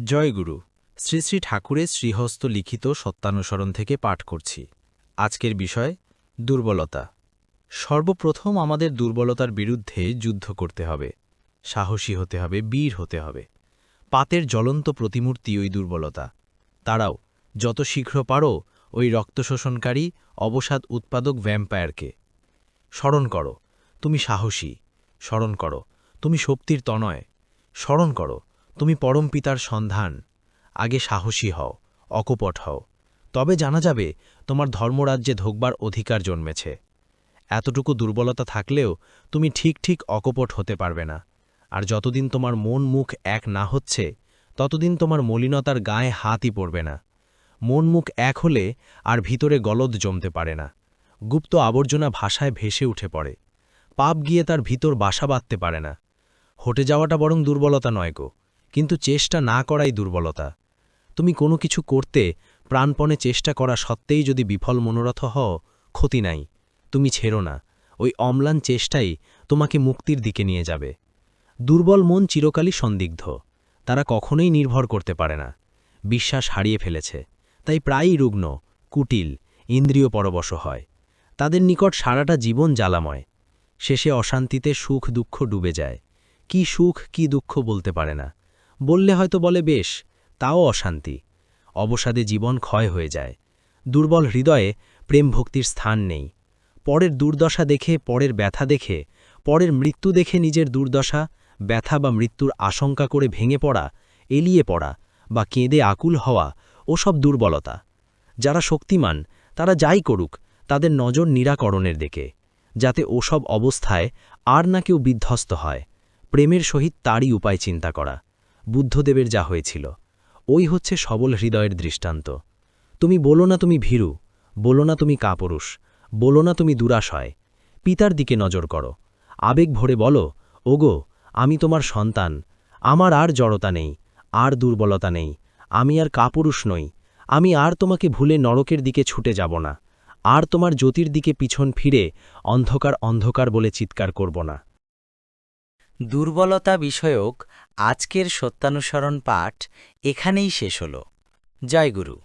জয়গুরু শ্রী শ্রী ঠাকুরের শ্রীহস্ত লিখিত সত্যানুসরণ থেকে পাঠ করছি। আজকের বিষয় দুর্বলতা। সর্বপ্রথম আমাদের দুর্বলতার বিরুদ্ধে যুদ্ধ করতে হবে, সাহসী হতে হবে, বীর হতে হবে। পাতের জ্বলন্ত প্রতিমূর্তি ওই দুর্বলতা। তারাও যত শীঘ্র পারো ওই রক্তশোষণকারী অবসাদ উৎপাদক ভ্যাম্পায়ারকে। স্মরণ করো তুমি সাহসী, স্মরণ করো তুমি শক্তির তনয়, স্মরণ করো তুমি পরম পিতার সন্ধান। আগে সাহসী হও, অকপট হও, তবে জানা যাবে তোমার ধর্মরাজ্যে ঢোকবার অধিকার জন্মেছে। এতটুকু দুর্বলতা থাকলেও তুমি ঠিক ঠিক অকপট হতে পারবে না। আর যতদিন তোমার মন মুখ এক না হচ্ছে, ততদিন তোমার মলিনতার গায়ে হাতই পড়বে না। মন মুখ এক হলে আর ভিতরে গলদ জমতে পারে না। গুপ্ত আবর্জনা ভাষায় ভেসে উঠে পড়ে। পাপ গিয়ে তার ভিতর বাসা বাঁধতে পারে না। হটে যাওয়াটা বরং দুর্বলতা নয় গো, কিন্তু চেষ্টা না করাই দুর্বলতা। তুমি কোনো কিছু করতে প্রাণপণে চেষ্টা করা সত্ত্বেই যদি বিফল মনোরথ হও, ক্ষতি নাই, তুমি ছেড়ো না। ওই অম্লান চেষ্টাই তোমাকে মুক্তির দিকে নিয়ে যাবে। দুর্বল মন চিরকালই সন্দিগ্ধ, তারা কখনোই নির্ভর করতে পারে না। বিশ্বাস হারিয়ে ফেলেছে, তাই প্রায়ই রুগ্ন, কুটিল, ইন্দ্রিয় পরবশ হয়। তাদের নিকট সারাটা জীবন জ্বালাময়। শেষে অশান্তিতে সুখ দুঃখ ডুবে যায়। কি সুখ কি দুঃখ বলতে পারে না, বললে হয়তো বলে বেশ, তাও অশান্তি। অবসাদে জীবন ক্ষয় হয়ে যায়। দুর্বল হৃদয়ে প্রেম ভক্তির স্থান নেই। পরের দুর্দশা দেখে, পরের ব্যথা দেখে, পরের মৃত্যু দেখে নিজের দুর্দশা, ব্যথা বা মৃত্যুর আশঙ্কা করে ভেঙে পড়া, এলিয়ে পড়া বা কেঁদে আকুল হওয়া ওসব দুর্বলতা। যারা শক্তিমান তারা যাই করুক, তাদের নজর নিরাকরণের দিকে, যাতে ওসব অবস্থায় আর না কেউ বিধ্বস্ত হয়। প্রেমের সহিত তারই উপায় চিন্তা করা। বুদ্ধদেবের যা হয়েছিল, ওই হচ্ছে সবল হৃদয়ের দৃষ্টান্ত। তুমি বলো না তুমি ভীরু, বলো না তুমি কাপুরুষ, বলো না তুমি দুরাশয়। পিতার দিকে নজর করো, আবেগ ভরে বলো, ওগো আমি তোমার সন্তান, আমার আর জড়তা নেই, আর দুর্বলতা নেই, আমি আর কাপুরুষ নই, আমি আর তোমাকে ভুলে নরকের দিকে ছুটে যাব না, আর তোমার জ্যোতির দিকে পিছন ফিরে অন্ধকার অন্ধকার বলে চিৎকার করব না। দুর্বলতা বিষয়ক আজকের সত্যানুসরণ পাঠ এখানেই শেষ হল। জয় গুরু।